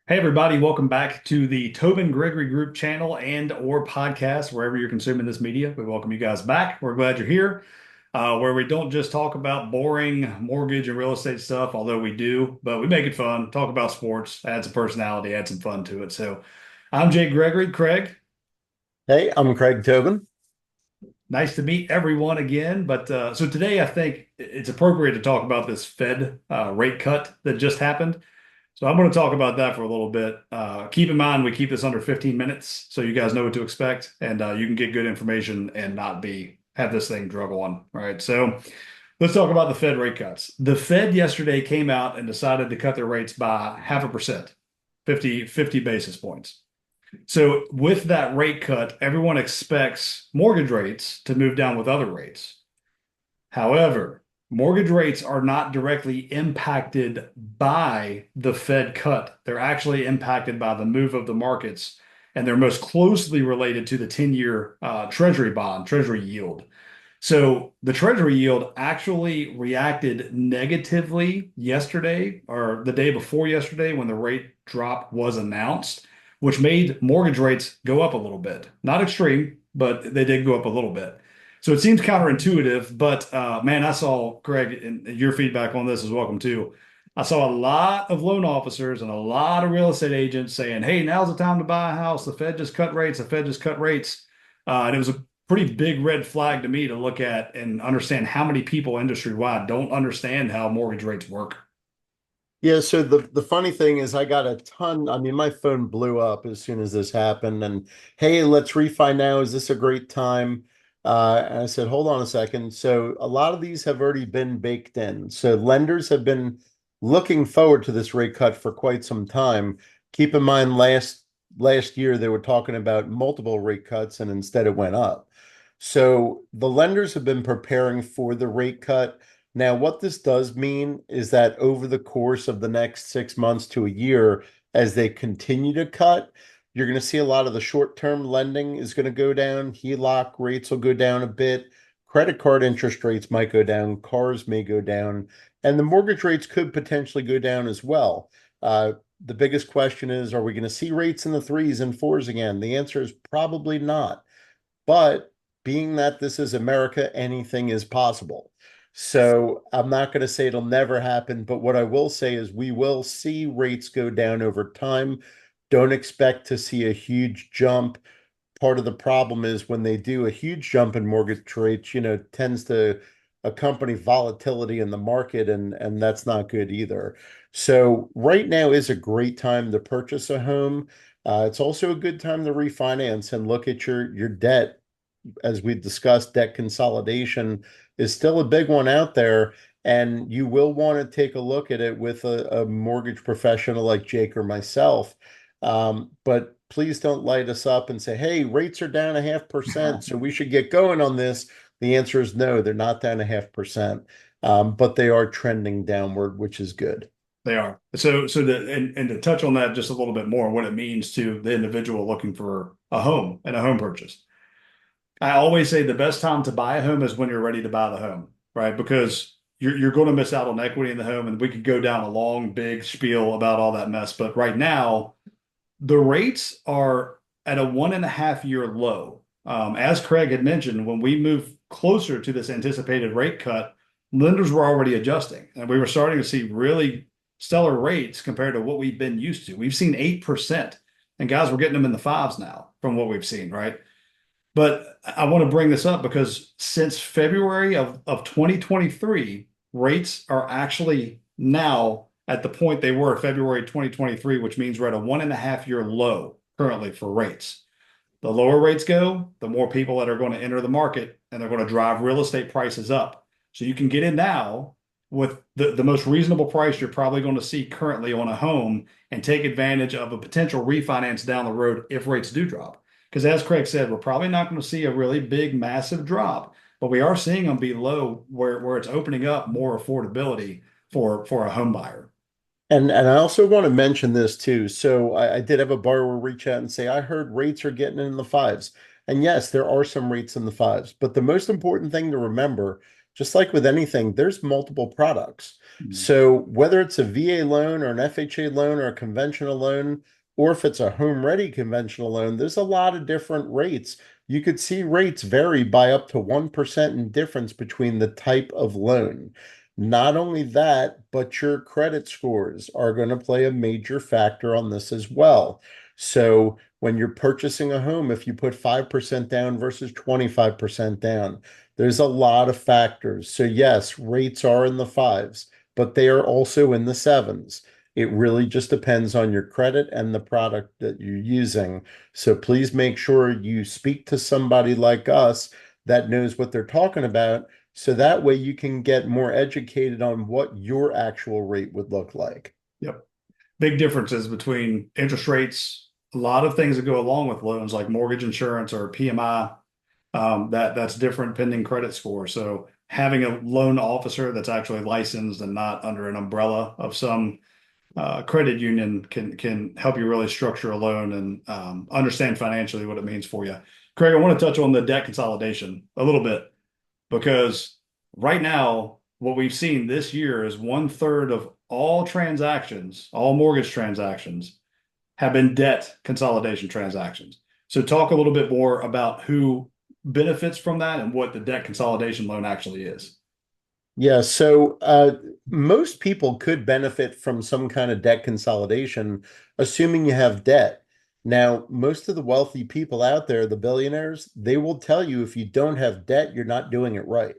Hey everybody, welcome back to the Tobin Gregory Group channel and or podcast, wherever you're consuming this media. We welcome you guys back. We're glad you're here, where we don't just talk about boring mortgage and real estate stuff, although we do, but we make it fun, talk about sports, add some personality, add some fun to it. So I'm Jay Gregory. Craig, Hey, I'm Craig Tobin. nice to meet everyone again. But so today I think it's appropriate to talk about this Fed rate cut that just happened. So I'm going to talk about that for a little bit. Keep in mind, we keep this under 15 minutes so you guys know what to expect and you can get good information and not be have this thing drug on. All right. So let's talk about the Fed rate cuts. The Fed yesterday came out and decided to cut their rates by 0.5%, 50 basis points. So with that rate cut, everyone expects mortgage rates to move down with other rates. However, mortgage rates are not directly impacted by the Fed cut. They're actually impacted by the move of the markets, and they're most closely related to the 10-year Treasury bond, Treasury yield. So the Treasury yield actually reacted negatively yesterday or the day before yesterday when the rate drop was announced, which made mortgage rates go up a little bit. Not extreme, but they did go up a little bit. So it seems counterintuitive, but man, I saw Greg, and your feedback on this is welcome too. I saw a lot of loan officers and a lot of real estate agents saying, "Hey, now's the time to buy a house. The Fed just cut rates. The Fed just cut rates." And it was a pretty big red flag to me to look at and understand how many people industry wide don't understand how mortgage rates work. Yeah, so the funny thing is I got a ton. I mean, my phone blew up as soon as this happened. And hey, let's refi now. Is this a great time? And I said, hold on a second. So a lot of these have already been baked in. So lenders have been looking forward to this rate cut for quite some time. Keep in mind, last year they were talking about multiple rate cuts, and instead it went up. So the lenders have been preparing for the rate cut. Now, what this does mean is that over the course of the next 6 months to a year, as they continue to cut, you're going to see a lot of the short-term lending is going to go down. HELOC rates will go down a bit. Credit card interest rates might go down. Cars may go down. And the mortgage rates could potentially go down as well. The biggest question is, are we going to see rates in the threes and fours again? The answer is probably not. But being that this is America, anything is possible. So I'm not going to say it'll never happen, but what I will say is we will see rates go down over time. Don't expect to see a huge jump. Part of the problem is when they do a huge jump in mortgage rates, tends to accompany volatility in the market, and that's not good either. So right now is a great time to purchase a home. It's also a good time to refinance and look at your debt. As we discussed, debt consolidation is still a big one out there, and you will want to take a look at it with a mortgage professional like Jake or myself. But please don't light us up and say, hey, rates are down 0.5%, so we should get going on this. The answer is no, they're not down 0.5%, but they are trending downward, which is good. They are. And to touch on that just a little bit more, what it means to the individual looking for a home and a home purchase. I always say the best time to buy a home is when you're ready to buy the home, right? Because you're going to miss out on equity in the home, and we could go down a long, big spiel about all that mess. But right now, the rates are at a 1.5 year low. As Craig had mentioned, when we move closer to this anticipated rate cut, lenders were already adjusting, and we were starting to see really stellar rates compared to what we've been used to. We've seen 8%, and guys, we're getting them in the fives now from what we've seen, right? But I want to bring this up because since February of 2023, rates are actually now at the point they were February 2023, which means we're at a 1.5 year low currently for rates. The lower rates go, the more people that are going to enter the market and they're going to drive real estate prices up. So you can get in now with the most reasonable price you're probably going to see currently on a home and take advantage of a potential refinance down the road if rates do drop. Because as Craig said, we're probably not going to see a really big, massive drop, but we are seeing them be low where it's opening up more affordability for a home buyer. And I also want to mention this too. So I did have a borrower reach out and say, I heard rates are getting in the fives. And yes, there are some rates in the fives. But the most important thing to remember, just like with anything, there's multiple products. Mm. So whether it's a VA loan or an FHA loan or a conventional loan, or if it's a home ready conventional loan, there's a lot of different rates. You could see rates vary by up to 1% in difference between the type of loan. Not only that, but your credit scores are going to play a major factor on this as well. So when you're purchasing a home, if you put 5% down versus 25% down, there's a lot of factors. So yes, rates are in the fives, but they are also in the sevens. It really just depends on your credit and the product that you're using. So please make sure you speak to somebody like us that knows what they're talking about. So that way you can get more educated on what your actual rate would look like. Yep. Big differences between interest rates. A lot of things that go along with loans, like mortgage insurance or PMI, that's different pending credit score. So having a loan officer that's actually licensed and not under an umbrella of some credit union can help you really structure a loan and understand financially what it means for you. Craig, I want to touch on the debt consolidation a little bit because right now, what we've seen this year is 1/3 of all transactions, all mortgage transactions, have been debt consolidation transactions. So, talk a little bit more about who benefits from that and what the debt consolidation loan actually is. Yeah, so most people could benefit from some kind of debt consolidation, assuming you have debt. Now, most of the wealthy people out there, the billionaires, they will tell you if you don't have debt, you're not doing it right.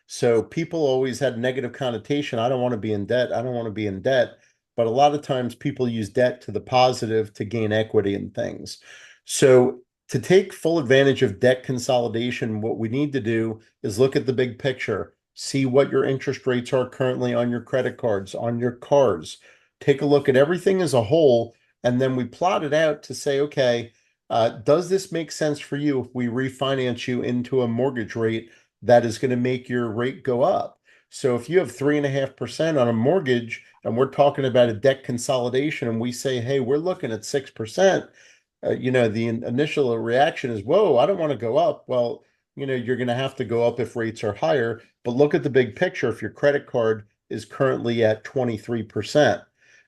So people always had negative connotation. I don't want to be in debt. I don't want to be in debt. But a lot of times people use debt to the positive to gain equity in things. So to take full advantage of debt consolidation, what we need to do is look at the big picture, see what your interest rates are currently on your credit cards, on your cars. Take a look at everything as a whole, and then we plot it out to say, okay, does this make sense for you if we refinance you into a mortgage rate that is going to make your rate go up? So if you have 3.5% on a mortgage and we're talking about a debt consolidation and we say, hey, we're looking at 6%, the initial reaction is, whoa, I don't want to go up. Well, you're going to have to go up if rates are higher. But look at the big picture. If your credit card is currently at 23%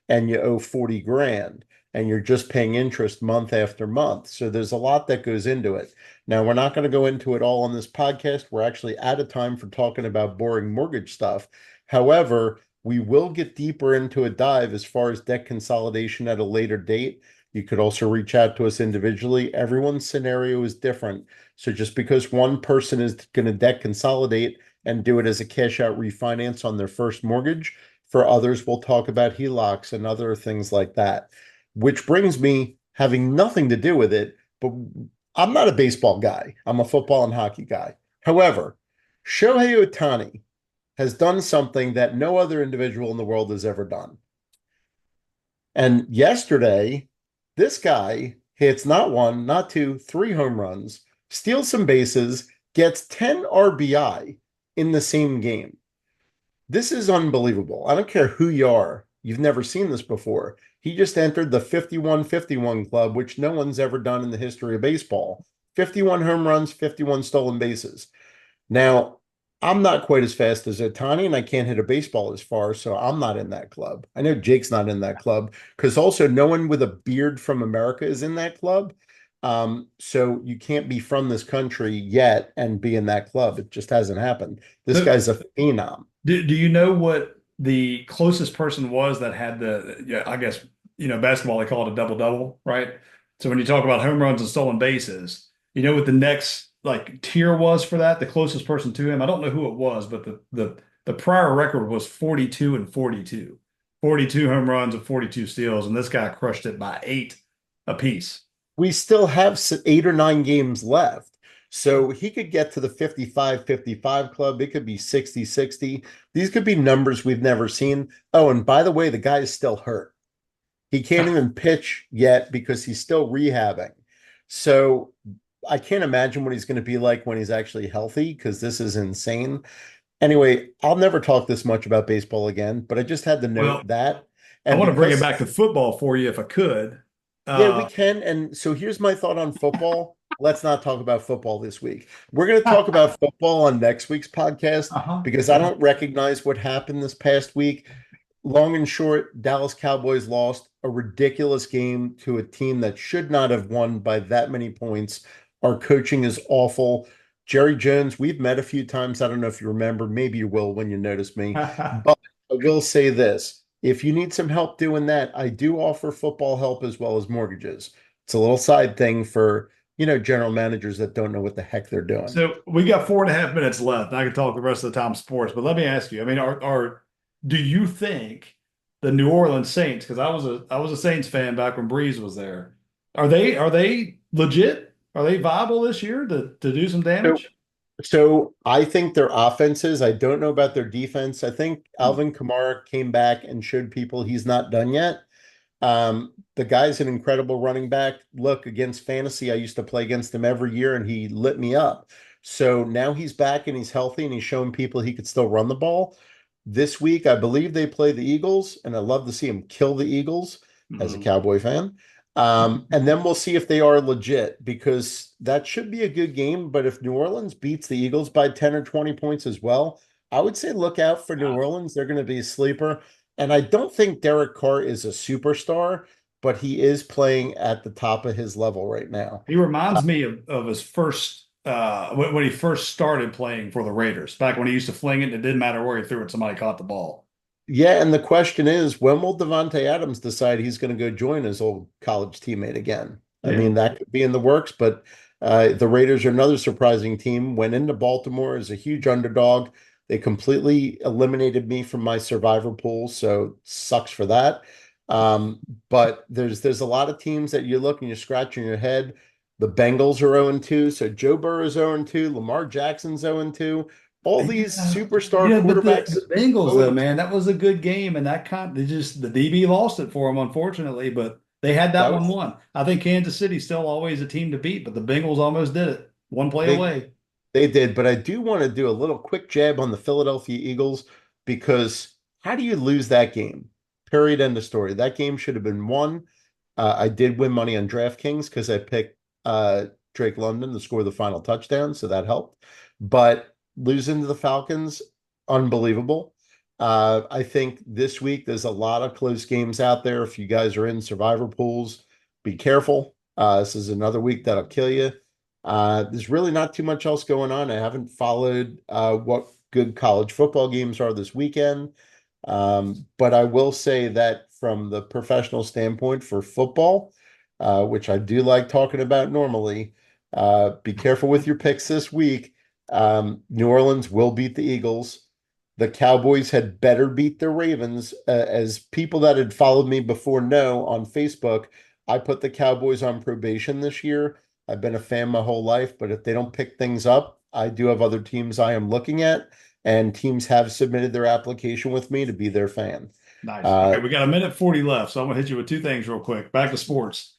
and you owe 40 grand and you're just paying interest month after month. So there's a lot that goes into it. Now, we're not going to go into it all on this podcast. We're actually out of time for talking about boring mortgage stuff. However, we will get deeper into a dive as far as debt consolidation at a later date. You could also reach out to us individually. Everyone's scenario is different. So just because one person is going to debt consolidate and do it as a cash out refinance on their first mortgage, for others, we'll talk about HELOCs and other things like that. Which brings me, having nothing to do with it, but I'm not a baseball guy. I'm a football and hockey guy. However, Shohei Ohtani has done something that no other individual in the world has ever done. And yesterday, this guy hits not one, not two, three home runs, steals some bases, gets 10 RBI in the same game. This is unbelievable. I don't care who you are. You've never seen this before. He just entered the 51-51 club, which no one's ever done in the history of baseball. 51 home runs, 51 stolen bases. Now, I'm not quite as fast as Otani, and I can't hit a baseball as far, so I'm not in that club. I know Jake's not in that club because also no one with a beard from America is in that club. So you can't be from this country yet and be in that club. It just hasn't happened. This So, guy's a phenom. do you know what the closest person was that had the, yeah, I guess, basketball, they call it a double double, right? So when you talk about home runs and stolen bases, you know what the next like tier was for that? The closest person to him, I don't know who it was, but the prior record was 42 and 42. 42 home runs and 42 steals, and this guy crushed it by eight apiece. We still have 8 or 9 games left. So he could get to the 55-55 club. It could be 60-60. These could be numbers we've never seen. Oh, and by the way, the guy is still hurt. He can't even pitch yet because he's still rehabbing. So I can't imagine what he's going to be like when he's actually healthy because this is insane. Anyway, I'll never talk this much about baseball again, but I just had to Well, note that. I And want to bring it because, back to football for you if I could. yeah, we Uh, can. And so here's my thought on football. let's not talk about football this week. We're going to talk about football on next week's podcast Uh-huh. because I don't recognize what happened this past week. Long and short, Dallas Cowboys lost a ridiculous game to a team that should not have won by that many points. Our coaching is awful. Jerry Jones, we've met a few times. I don't know if you remember. Maybe you will when you notice me. But I will say this. If you need some help doing that, I do offer football help as well as mortgages. It's a little side thing for, general managers that don't know what the heck they're doing. So we got 4.5 minutes left. I can talk the rest of the time sports, but let me ask you. I mean, are do you think the New Orleans Saints? Because I was a Saints fan back when Breeze was there. Are they legit? Are they viable this year to do some So damage? So I think their offenses, I don't know about their defense. I think Hmm. Alvin Kamara came back and showed people he's not done yet. The guy's an incredible running back. Look, against fantasy, I used to play against him every year and he lit me up. So now he's back and he's healthy and he's showing people he could still run the ball. This week, I believe they play the Eagles, and I love to see him kill the Eagles as a Mhm. Cowboy fan. And then we'll see if they are legit because that should be a good game. But if New Orleans beats the Eagles by 10 or 20 points as well, I would say look out for New Ah, Orleans. They're going to be a sleeper. And I don't think Derek Carr is a superstar, but he is playing at the top of his level right now. he reminds me of his first when he first started playing for the Raiders, back when he used to fling it and it didn't matter where he threw it, somebody caught the ball. Yeah, and the question is, when will Devontae Adams decide he's going to go join his old college teammate again? I Yeah. mean, that could be in the works, but the Raiders are another surprising team. Went into Baltimore as a huge underdog. They completely eliminated me from my survivor pool, so sucks for that. Um, but there's a lot of teams that you look and you're scratching your head. The Bengals are 0-2, so Joe Burrow is 0-2, Lamar Jackson's 0-2. All these Yeah, superstar yeah, but quarterbacks the Bengals though, 0-2. man, that was a good game, and they just the DB lost it for them, unfortunately. But they had that That one was won. I think Kansas City's still always a team to beat, but the Bengals almost did it, one play they away. they did, but I do want to do a little quick jab on the Philadelphia Eagles because how do you lose that game? Period. End of story. That game should have been won. I did win money on DraftKings because I picked Drake London to score the final touchdown, so that helped. But losing to the Falcons, unbelievable. I think this week there's a lot of close games out there. If you guys are in survivor pools, be careful. This is another week that'll kill you. There's really not too much else going on. I haven't followed what good college football games are this weekend. But I will say that from the professional standpoint for football, which I do like talking about normally, be careful with your picks this week. New Orleans will beat the Eagles. The Cowboys had better beat the Ravens. As people that had followed me before know on Facebook, I put the Cowboys on probation this year. I've been a fan my whole life, but if they don't pick things up, I do have other teams I am looking at, and teams have submitted their application with me to be their fan. Nice. All Uh, right, we got a minute 40 left, so I'm gonna hit you with two things real quick. Back to sports.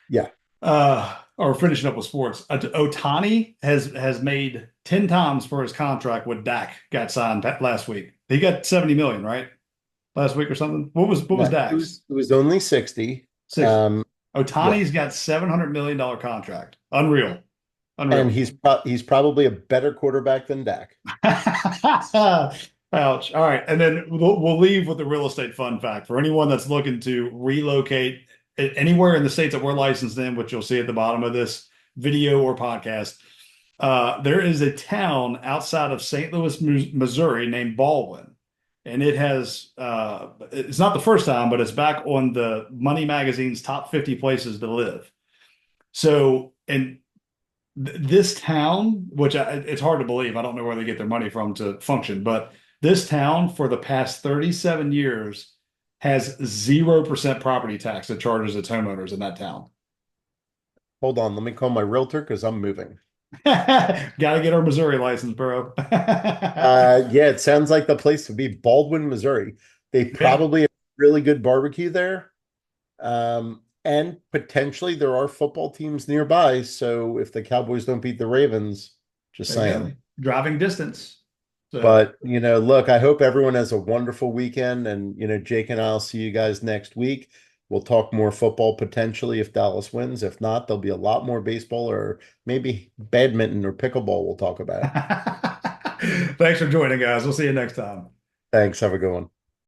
yeah. Or finishing up with sports. Otani has made 10 times for his contract with Dak got signed last week. He got 70 million, right? Last week or something. What was Yeah, Dak's? it was only 60. 60. Um, yeah. Otani's got $700 million contract. Unreal. And Unreal. he's probably a better quarterback than Dak. Ouch. All right. And then we'll leave with the real estate fun fact for anyone that's looking to relocate anywhere in the states that we're licensed in, which you'll see at the bottom of this video or podcast. There is a town outside of St. Louis, Missouri named Baldwin. And it's not the first time, but it's back on the Money Magazine's top 50 places to live. So, and this town, it's hard to believe, I don't know where they get their money from to function, but this town for the past 37 years has 0% property tax that charges its homeowners in that town. Hold on, let me call my realtor because I'm moving. Got to get our Missouri license, bro. Yeah, it sounds like the place to be, Baldwin, Missouri. They Yeah, probably have really good barbecue there. And potentially there are football teams nearby. So if the Cowboys don't beat the Ravens, just there you go. saying. Driving distance. So, But, look, I hope everyone has a wonderful weekend. And, Jake and I'll see you guys next week. We'll talk more football potentially if Dallas wins. If not, there'll be a lot more baseball or maybe badminton or pickleball we'll talk about. Thanks for joining, guys. We'll see you next time. Thanks. Have a good one.